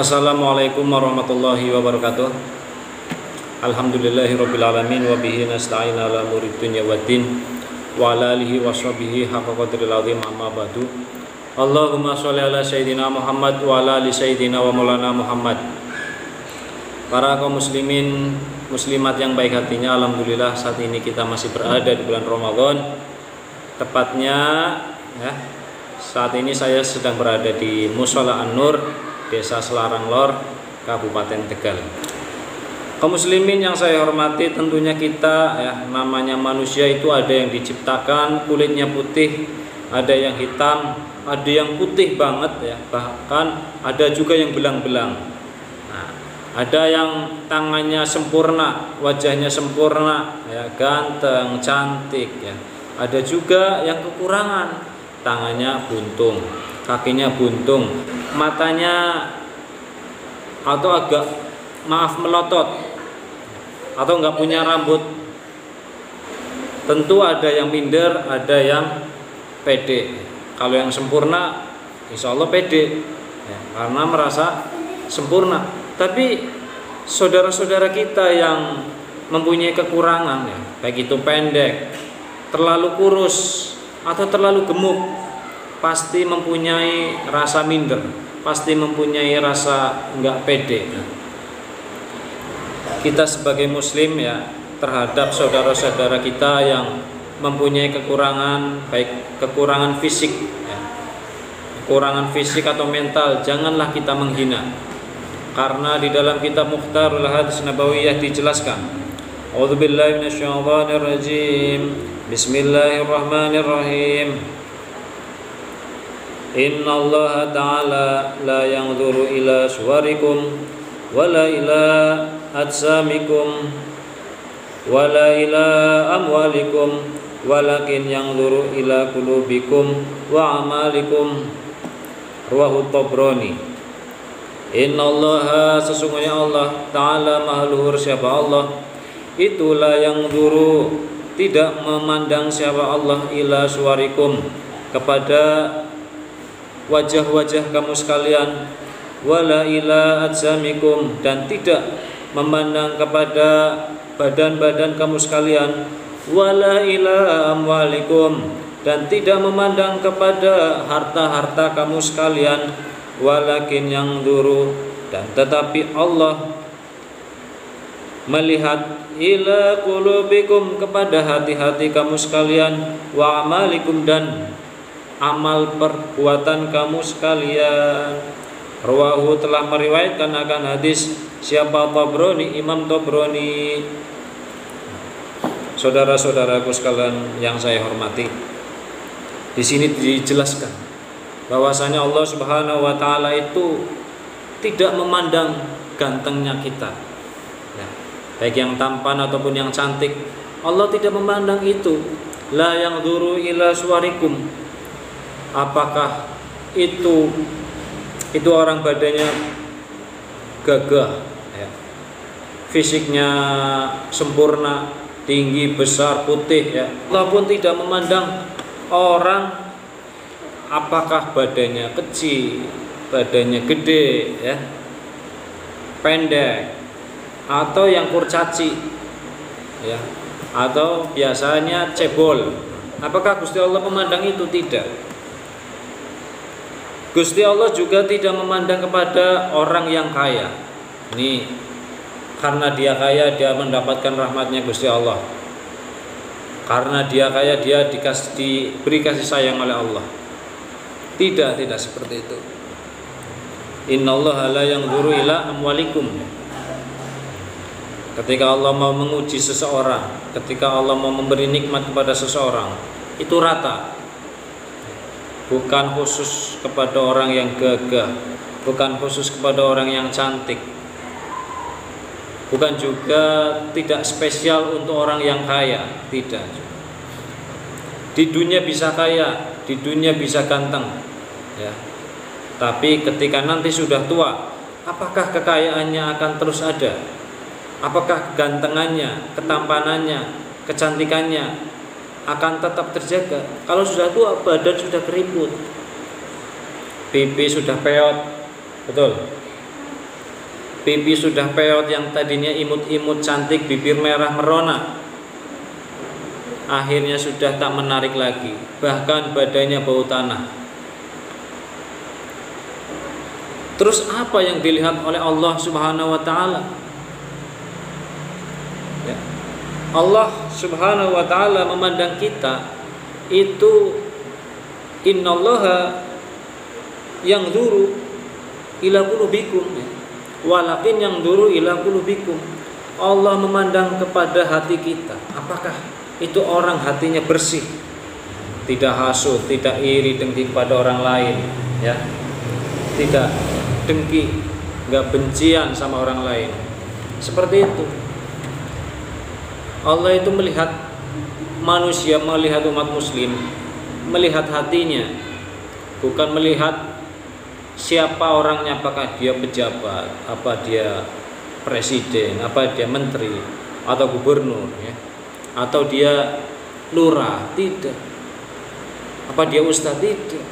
Assalamualaikum warahmatullahi wabarakatuh. Alhamdulillahirrabbilalamin. Wabihi nasta'in ala umuri dunya waddin. Wa ala alihi wa sahbihi haqqa qadril azim, amma ba'du. Allahumma sholli ala sayyidina Muhammad wa ala ali sayyidina wa maulana Muhammad. Para kaum muslimin muslimat yang baik hatinya, alhamdulillah saat ini kita masih berada di bulan Ramadan. Tepatnya saat ini saya sedang berada di Mushola An-Nur, Desa Selarang Lor, Kabupaten Tegal. Kaum muslimin yang saya hormati, tentunya kita namanya manusia itu ada yang diciptakan kulitnya putih, ada yang hitam, ada yang putih banget bahkan ada juga yang belang-belang. Nah, ada yang tangannya sempurna, wajahnya sempurna, ganteng, cantik Ada juga yang kekurangan, tangannya buntung, kakinya buntung, matanya atau agak melotot, atau nggak punya rambut. Tentu ada yang minder, ada yang pede. Kalau yang sempurna, insya Allah pede karena merasa sempurna. Tapi saudara-saudara kita yang mempunyai kekurangan, baik itu pendek, terlalu kurus, atau terlalu gemuk, pasti mempunyai rasa minder, pasti mempunyai rasa enggak pede. Kita sebagai muslim terhadap saudara-saudara kita yang mempunyai kekurangan, baik kekurangan fisik, kekurangan fisik atau mental, janganlah kita menghina. Karena di dalam kitab Mukhtarul Hadis Nabawiyah dijelaskan, A'udzubillahi minasyaitonirrajim. Bismillahirrahmanirrahim. Inna Allah ta'ala la yanzuru ila suwarikum wala ila ajsamikum wala ila amwalikum walakin yanzuru ila qulubikum wa amalikum. Rawahu Tabrani. Inna Allah, sesungguhnya Allah ta'ala maha luhur, siapa Allah, itulah yang yanzuru, tidak memandang siapa Allah, ila suwarikum, kepada wajah-wajah kamu sekalian, wala ila ajsamikum, dan tidak memandang kepada badan-badan kamu sekalian, wala ila amwalikum, dan tidak memandang kepada harta-harta kamu sekalian, walakin yanzuru, dan tetapi Allah melihat ila qulubikum, kepada hati-hati kamu sekalian, wa amalikum, dan amal perbuatan kamu sekalian. Rawahu, telah meriwayatkan akan hadis siapa? Tabrani, Imam Tabrani. Saudara-saudaraku sekalian yang saya hormati, di sini dijelaskan bahwasanya Allah Subhanahu wa taala itu tidak memandang gantengnya kita, baik yang tampan ataupun yang cantik. Allah tidak memandang itu. La yanzuru ila suwarikum, apakah itu orang badannya gagah, fisiknya sempurna, tinggi, besar, putih, Allah pun tidak memandang orang apakah badannya kecil, badannya gede, pendek, atau yang kurcaci, atau biasanya cebol. Apakah Gusti Allah memandang itu? Tidak. Gusti Allah juga tidak memandang kepada orang yang kaya. Ini karena dia kaya, dia mendapatkan rahmatnya Gusti Allah. Karena dia kaya, dia diberi kasih sayang oleh Allah. Tidak seperti itu. Innallaha la yanzuru ila amwalikum. Ketika Allah mau menguji seseorang, ketika Allah mau memberi nikmat kepada seseorang, itu rata. Bukan khusus kepada orang yang gagah, bukan khusus kepada orang yang cantik, bukan juga tidak spesial untuk orang yang kaya. Tidak. Di dunia bisa kaya, di dunia bisa ganteng, tapi ketika nanti sudah tua, apakah kekayaannya akan terus ada? Apakah gantengannya, ketampanannya, kecantikannya akan tetap terjaga? Kalau sudah tua, badan sudah keriput, pipi sudah peot, betul, pipi sudah peot, yang tadinya imut-imut cantik, bibir merah merona, akhirnya sudah tak menarik lagi, bahkan badannya bau tanah. Terus apa yang dilihat oleh Allah Subhanahu wa taala? Ya. Allah Subhanahu wa taala memandang kita itu innallaha yanzuru ila qulubikum, ya. Walakin yanzuru ila qulubikum. Allah memandang kepada hati kita. Apakah itu orang hatinya bersih, tidak hasut, tidak iri dengki kepada orang lain, ya, tidak dengki, nggak bencian sama orang lain. Seperti itu. Allah itu melihat manusia, melihat umat muslim, melihat hatinya, bukan melihat siapa orangnya, apakah dia pejabat, apa dia presiden, apa dia menteri atau gubernur, ya, atau dia lurah, tidak, apa dia ustadz, tidak,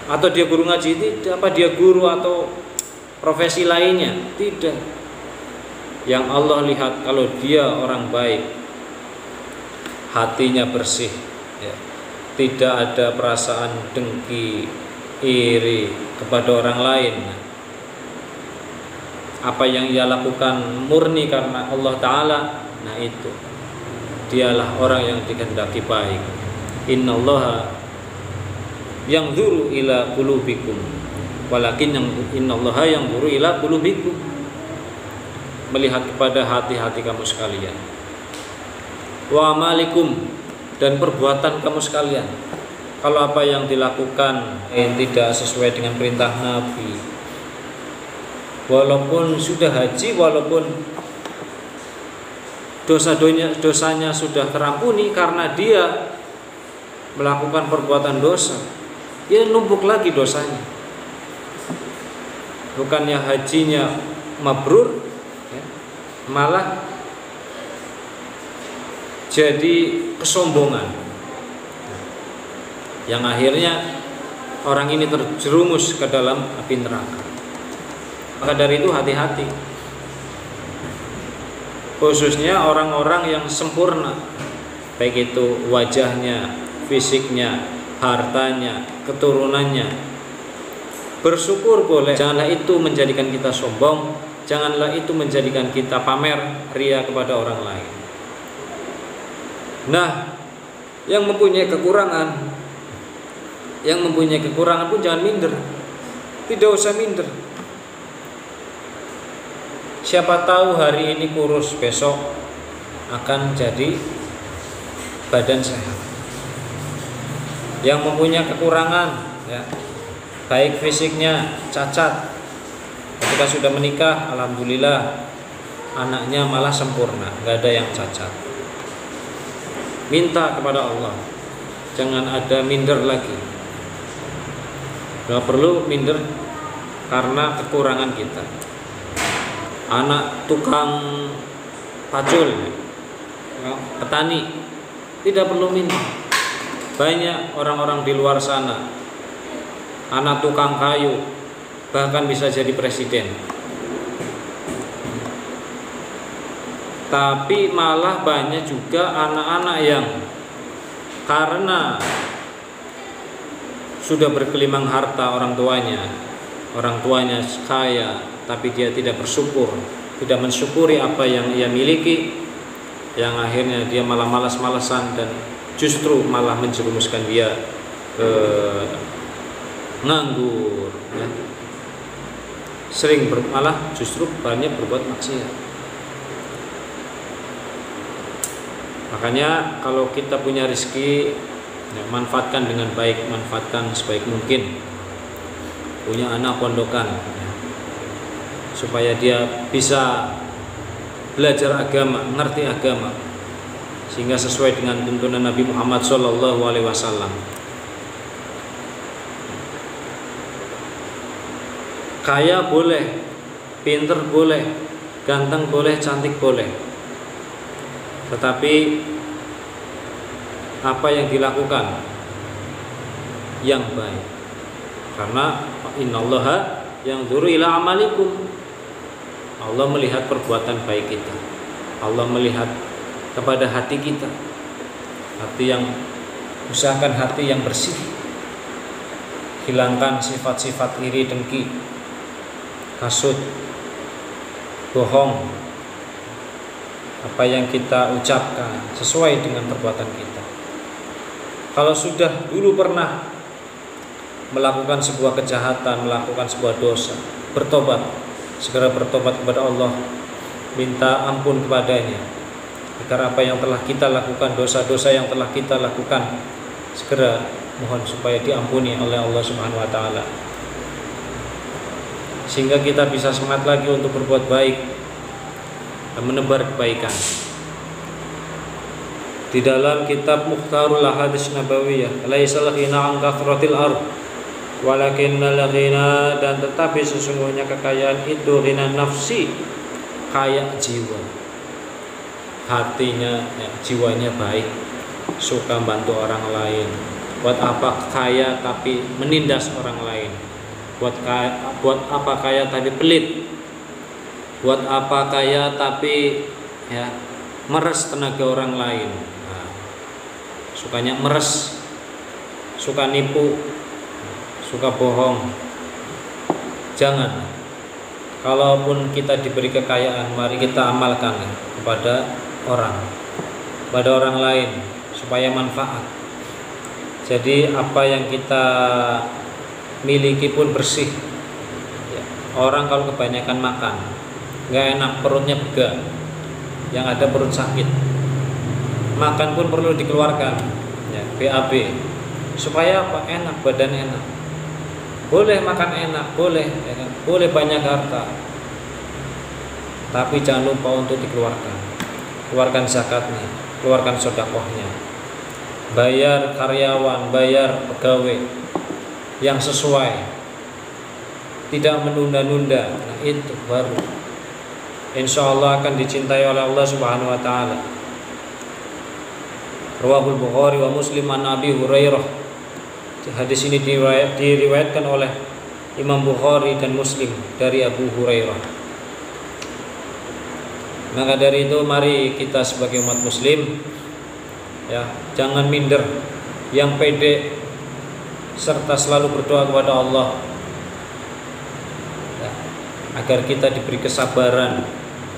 atau dia guru ngaji, tidak, apa dia guru atau profesi lainnya, tidak. Yang Allah lihat kalau dia orang baik, hatinya bersih, ya, tidak ada perasaan dengki, iri kepada orang lain. Apa yang ia lakukan murni karena Allah Ta'ala, nah itu dialah orang yang dikehendaki baik. Innallaha yanzuru ila qulubikum, walakin innallaha yanzuru ila qulubikum, melihat kepada hati-hati kamu sekalian. Wa amalikum, dan perbuatan kamu sekalian. Kalau apa yang dilakukan tidak sesuai dengan perintah Nabi, walaupun sudah haji, walaupun dosanya sudah terampuni karena dia melakukan perbuatan dosa, dia numpuk lagi dosanya. Bukannya hajinya mabrur, ya, malah jadi kesombongan, yang akhirnya orang ini terjerumus ke dalam api neraka. Maka dari itu hati-hati, khususnya orang-orang yang sempurna, baik itu wajahnya, fisiknya, hartanya, keturunannya. Bersyukur boleh, janganlah itu menjadikan kita sombong, janganlah itu menjadikan kita pamer, ria kepada orang lain. Nah, yang mempunyai kekurangan pun jangan minder. Tidak usah minder. Siapa tahu hari ini kurus, besok akan jadi badan sehat. Yang mempunyai kekurangan, ya, baik fisiknya cacat, ketika sudah menikah, alhamdulillah anaknya malah sempurna, gak ada yang cacat. Minta kepada Allah, jangan ada minder lagi. Gak perlu minder karena kekurangan kita. Anak tukang pacul, petani, tidak perlu minder. Banyak orang-orang di luar sana, anak tukang kayu, bahkan bisa jadi presiden. Tapi malah banyak juga anak-anak yang karena sudah berkelimang harta orang tuanya kaya, tapi dia tidak bersyukur, tidak mensyukuri apa yang ia miliki, yang akhirnya dia malah malas-malasan dan justru malah menjerumuskan dia ke nganggur, ya. Malah justru banyak berbuat maksiat. Makanya kalau kita punya rezeki, ya, manfaatkan dengan baik, manfaatkan sebaik mungkin. Punya anak pondokan, ya, supaya dia bisa belajar agama, ngerti agama, sehingga sesuai dengan tuntunan Nabi Muhammad SAW. Kaya boleh, pinter boleh, ganteng boleh, cantik boleh, tetapi apa yang dilakukan yang baik, karena innallaha yanzuru ila amalikum, Allah melihat perbuatan baik kita. Allah melihat kepada hati kita. Hati yang, usahakan hati yang bersih. Hilangkan sifat-sifat iri, dengki, hasud, bohong. Apa yang kita ucapkan sesuai dengan perbuatan kita. Kalau sudah dulu pernah melakukan sebuah kejahatan, melakukan sebuah dosa, bertobat, segera bertobat kepada Allah, minta ampun kepadanya, agar apa yang telah kita lakukan, dosa-dosa yang telah kita lakukan, segera mohon supaya diampuni oleh Allah Subhanahu wa taala. Sehingga kita bisa semangat lagi untuk berbuat baik dan menebar kebaikan. Di dalam kitab Mukhtarul Ahadits Nabawiyah, laisal ghina an kathratil ard walakinnal ghina, dan tetapi sesungguhnya kekayaan itu ghina nafsi, kaya jiwa. Hatinya, ya, jiwanya baik, suka bantu orang lain. Buat apa kaya tapi menindas orang lain? Buat apa kaya tapi pelit? Buat apa kaya tapi ya meres tenaga orang lain? Sukanya meres, suka nipu, suka bohong. Jangan. Kalaupun kita diberi kekayaan, mari kita amalkan kepada orang lain supaya manfaat. Jadi apa yang kita miliki pun bersih. Orang kalau kebanyakan makan, nggak enak, perutnya bega, yang ada perut sakit. Makan pun perlu dikeluarkan, ya, BAB, supaya apa? Enak, badan enak. Boleh makan enak, boleh, ya kan? Boleh banyak harta, tapi jangan lupa untuk dikeluarkan. Keluarkan zakatnya, keluarkan sedekahnya, bayar karyawan, bayar pegawai yang sesuai, tidak menunda-nunda. Nah, itu baru insya Allah akan dicintai oleh Allah Subhanahu wa taala. Rawahul Bukhari wa Muslim an Abi Hurairah. Hadis ini diriwayatkan oleh Imam Bukhari dan Muslim dari Abu Hurairah. Maka dari itu mari kita sebagai umat muslim, ya, jangan minder, yang pede, serta selalu berdoa kepada Allah, ya, agar kita diberi kesabaran,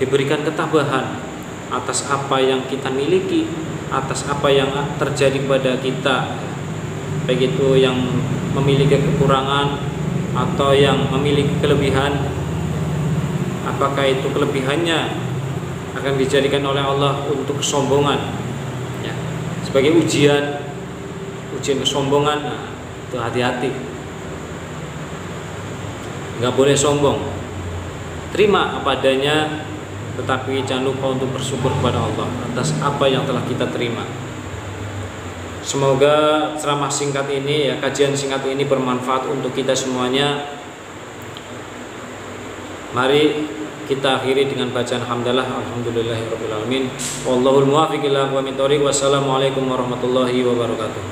diberikan ketabahan atas apa yang kita miliki, atas apa yang terjadi kepada kita, baik itu yang memiliki kekurangan atau yang memiliki kelebihan. Apakah itu kelebihannya akan dijadikan oleh Allah untuk kesombongan, ya, sebagai ujian kesombongan? Nah, itu hati-hati, nggak boleh sombong, terima apa adanya, tetapi jangan lupa untuk bersyukur kepada Allah atas apa yang telah kita terima. Semoga ceramah singkat ini, ya, kajian singkat ini bermanfaat untuk kita semuanya. Mari kita akhiri dengan bacaan hamdalah, alhamdulillahirabbil alamin. Wallahul muwaffiq ila aqwamit thoriq. Wassalamualaikum warahmatullahi wabarakatuh.